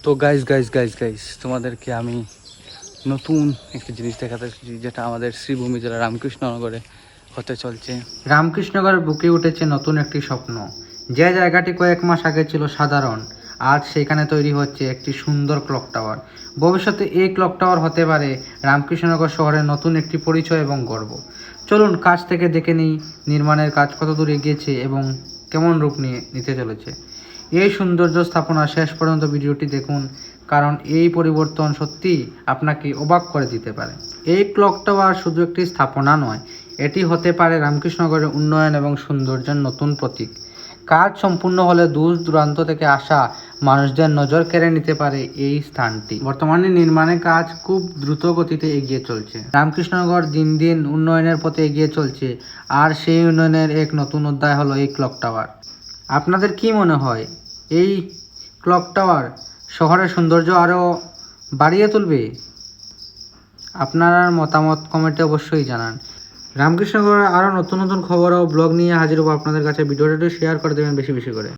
তো guys guys guys guys তোমাদেরকে আমি নতুন একটা জিনিস দেখাতে এসেছি, যেটা আমাদের শ্রীভূমি জেলা রামকৃষ্ণনগরে হতে চলছে। রামকৃষ্ণগড়ের বুকে উঠেছে নতুন একটি স্বপ্ন। যে জায়গাটি কয়েক মাস আগে ছিল সাধারণ, আজ সেখানে তৈরি হচ্ছে একটি সুন্দর ক্লক টাওয়ার। ভবিষ্যতে এই ক্লক টাওয়ার হতে পারে রামকৃষ্ণনগর শহরের নতুন একটি পরিচয় এবং গর্ব। চলুন কাছ থেকে দেখে নিই নির্মাণের কাজ কত দূর এগিয়েছে এবং কেমন রূপ নিতে চলেছে। এই সৌন্দর্য স্থাপনা শেষ পর্যন্ত ভিডিওটি দেখুন, কারণ এই পরিবর্তন সত্যি আপনাকে অবাক করে দিতে পারে। এই ক্লক টাওয়ার শুধু একটি স্থাপনা নয়, এটি হতে পারে রামকৃষ্ণগড়ের উন্নয়ন এবং সৌন্দর্যের নতুন প্রতীক। কাজ সম্পূর্ণ হলে দূর দূরান্ত থেকে আসা মানুষদের নজর কেড়ে নিতে পারে এই স্থানটি। বর্তমানে নির্মাণের কাজ খুব দ্রুত গতিতে এগিয়ে চলছে। রামকৃষ্ণনগর দিন দিন উন্নয়নের পথে এগিয়ে চলছে, আর সেই উন্নয়নের এক নতুন অধ্যায় হলো এই ক্লক টাওয়ার। আপনাদের কি মনে হয়, এই ক্লক টাওয়ার শহরের সৌন্দর্য আরও বাড়িয়ে তুলবে? আপনার মতামত কমেন্টে অবশ্যই জানান। রামকৃষ্ণগড়ের আরও নতুন নতুন খবর ও ব্লগ নিয়ে হাজির হবো আপনাদের কাছে। ভিডিওটা শেয়ার করে দেবেন বেশি বেশি করে।